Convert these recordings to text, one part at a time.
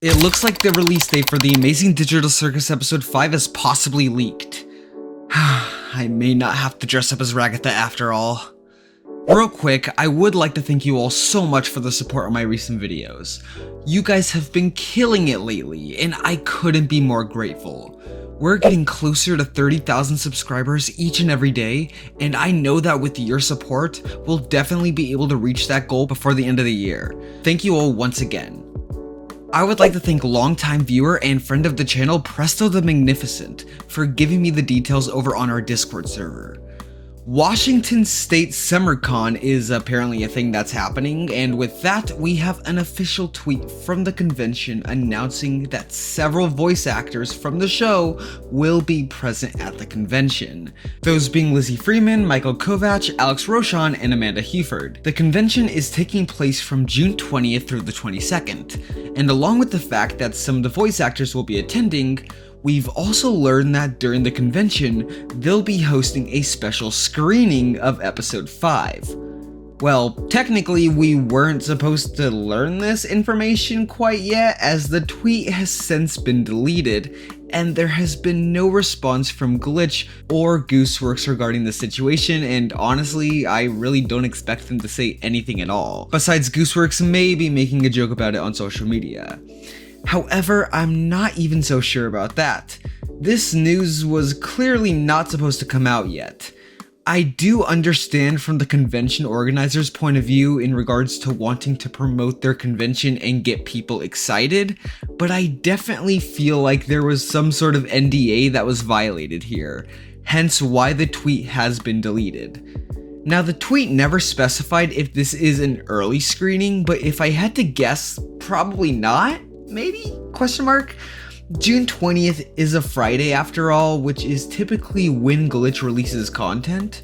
It looks like the release date for the Amazing Digital Circus episode 5 is possibly leaked. I may not have to dress up as Ragatha after all. Real quick, I would like to thank you all so much for the support on my recent videos. You guys have been killing it lately, and I couldn't be more grateful. We're getting closer to 30,000 subscribers each and every day, and I know that with your support, we'll definitely be able to reach that goal before the end of the year. Thank you all once again. I would like to thank longtime viewer and friend of the channel Presto the Magnificent for giving me the details over on our Discord server. Washington State SummerCon is apparently a thing that's happening, and with that we have an official tweet from the convention announcing that several voice actors from the show will be present at the convention. Those being Lizzie Freeman, Michael Kovac, Alex Rochon, and Amanda Heford. The convention is taking place from June 20th through the 22nd, and along with the fact that some of the voice actors will be attending, we've also learned that during the convention, they'll be hosting a special screening of episode 5. Well, technically we weren't supposed to learn this information quite yet, as the tweet has since been deleted, and there has been no response from Glitch or Gooseworks regarding the situation, and honestly, I really don't expect them to say anything at all. Besides Gooseworks maybe making a joke about it on social media. However, I'm not even so sure about that. This news was clearly not supposed to come out yet. I do understand from the convention organizers' point of view in regards to wanting to promote their convention and get people excited, but I definitely feel like there was some sort of NDA that was violated here, hence why the tweet has been deleted. Now, the tweet never specified if this is an early screening, but if I had to guess, probably not. Maybe? Question mark? June 20th is a Friday after all, which is typically when Glitch releases content.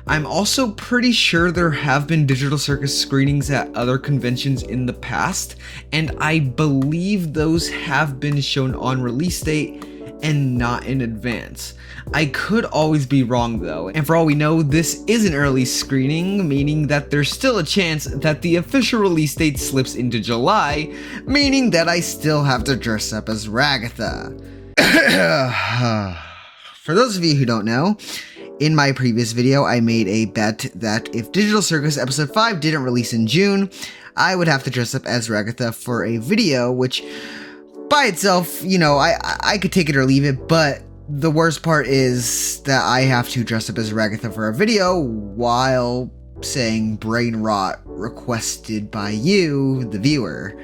I'm also pretty sure there have been Digital Circus screenings at other conventions in the past, and I believe those have been shown on release date and not in advance. I could always be wrong though, and for all we know, this is an early screening, meaning that there's still a chance that the official release date slips into July, meaning that I still have to dress up as Ragatha. For those of you who don't know, in my previous video I made a bet that if Digital Circus episode 5 didn't release in June, I would have to dress up as Ragatha for a video, which by itself, you know, I could take it or leave it, but the worst part is that I have to dress up as Ragatha for a video while saying brain rot requested by you, the viewer.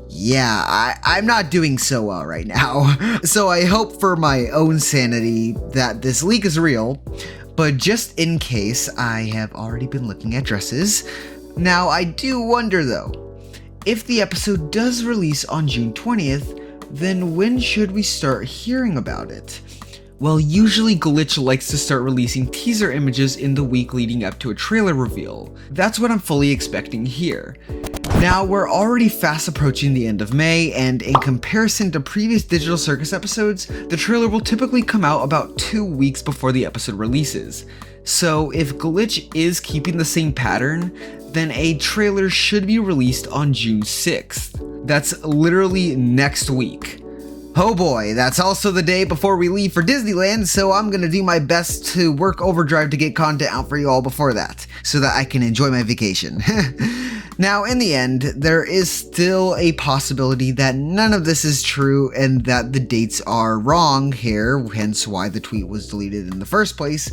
Yeah, I'm not doing so well right now. So I hope for my own sanity that this leak is real, but just in case, I have already been looking at dresses. Now, I do wonder though, if the episode does release on June 20th, then when should we start hearing about it? Well, usually Glitch likes to start releasing teaser images in the week leading up to a trailer reveal. That's what I'm fully expecting here. Now, we're already fast approaching the end of May, and in comparison to previous Digital Circus episodes, the trailer will typically come out about 2 weeks before the episode releases. So if Glitch is keeping the same pattern, then a trailer should be released on June 6th. That's literally next week. Oh boy, that's also the day before we leave for Disneyland, so I'm gonna do my best to work overdrive to get content out for you all before that, so that I can enjoy my vacation. Now, in the end, there is still a possibility that none of this is true and that the dates are wrong here, hence why the tweet was deleted in the first place.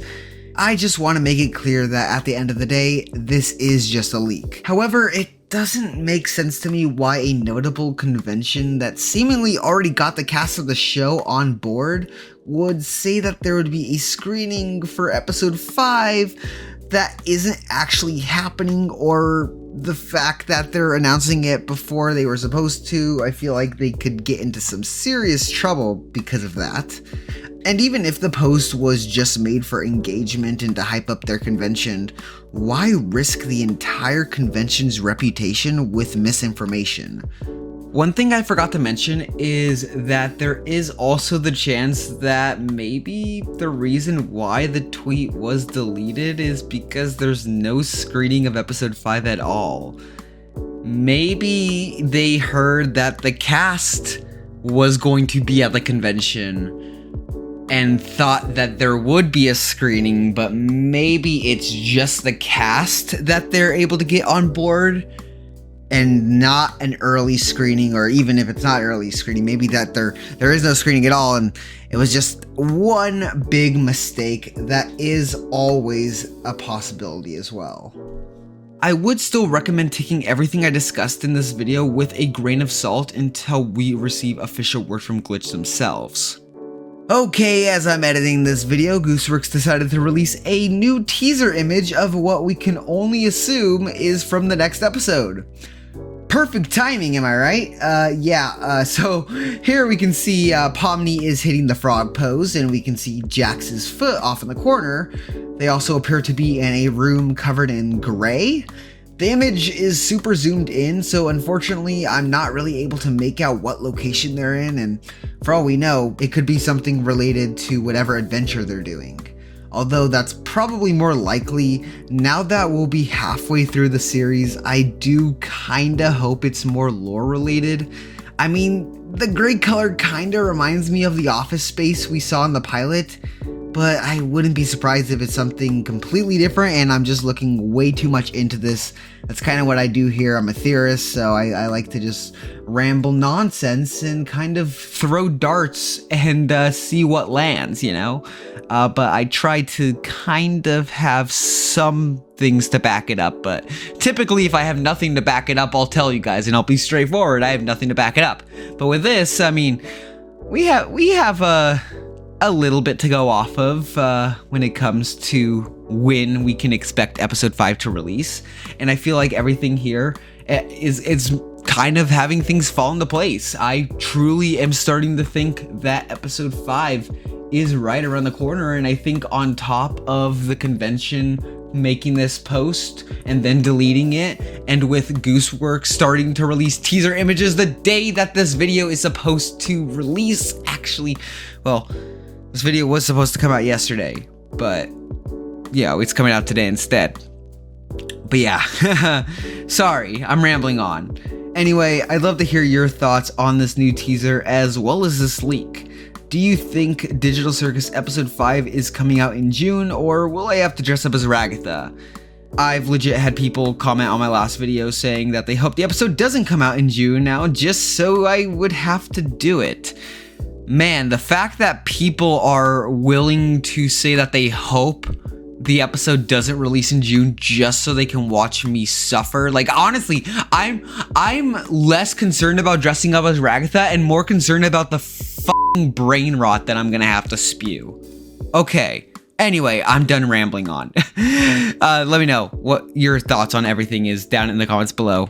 I just want to make it clear that at the end of the day, this is just a leak. However, it doesn't make sense to me why a notable convention that seemingly already got the cast of the show on board would say that there would be a screening for episode 5 that isn't actually happening, or the fact that they're announcing it before they were supposed to. I feel like they could get into some serious trouble because of that. And even if the post was just made for engagement and to hype up their convention, why risk the entire convention's reputation with misinformation? One thing I forgot to mention is that there is also the chance that maybe the reason why the tweet was deleted is because there's no screening of episode 5 at all. maybe they heard that the cast was going to be at the convention and thought that there would be a screening, but maybe it's just the cast that they're able to get on board and not an early screening, or even if it's not early screening, maybe that there is no screening at all and it was just one big mistake. That is always a possibility as well. I would still recommend taking everything I discussed in this video with a grain of salt until we receive official word from Glitch themselves. Okay, as I'm editing this video, Gooseworks decided to release a new teaser image of what we can only assume is from the next episode. Perfect timing, am I right? So here we can see Pomni is hitting the frog pose, and we can see Jax's foot off in the corner. They also appear to be in a room covered in gray. The image is super zoomed in, so unfortunately I'm not really able to make out what location they're in, and for all we know, it could be something related to whatever adventure they're doing. Although that's probably more likely. Now that we'll be halfway through the series, I do kinda hope it's more lore related. I mean, the gray color kinda reminds me of the office space we saw in the pilot, but I wouldn't be surprised if it's something completely different and I'm just looking way too much into this. That's kind of what I do here. I'm a theorist, so I like to just ramble nonsense and kind of throw darts and see what lands, you know? But I try to kind of have some things to back it up, but typically if I have nothing to back it up, I'll tell you guys and I'll be straightforward. I have nothing to back it up. But with this, I mean, we have a little bit to go off of when it comes to when we can expect episode 5 to release, and I feel like everything here is kind of having things fall into place. I truly am starting to think that episode 5 is right around the corner, and I think on top of the convention making this post and then deleting it, and with Gooseworks starting to release teaser images the day that this video is supposed to release. Actually, well, this video was supposed to come out yesterday, but yeah, it's coming out today instead. But yeah, sorry, I'm rambling on. Anyway, I'd love to hear your thoughts on this new teaser as well as this leak. Do you think Digital Circus episode 5 is coming out in June, or will I have to dress up as Ragatha? I've legit had people comment on my last video saying that they hope the episode doesn't come out in June now, just so I would have to do it. Man, the fact that people are willing to say that they hope the episode doesn't release in June just so they can watch me suffer. Like, honestly, I'm less concerned about dressing up as Ragatha and more concerned about the fucking brain rot that I'm gonna have to spew. Okay, anyway, I'm done rambling on. Let me know what your thoughts on everything is down in the comments below.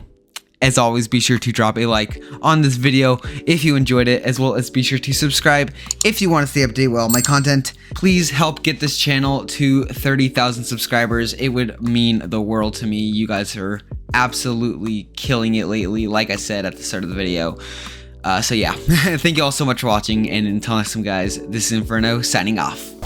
As always, be sure to drop a like on this video if you enjoyed it, as well as be sure to subscribe if you want to stay updated with all my content. Please help get this channel to 30,000 subscribers. It would mean the world to me. You guys are absolutely killing it lately, like I said at the start of the video. So yeah, thank you all so much for watching, and until next time guys, this is Inferno signing off.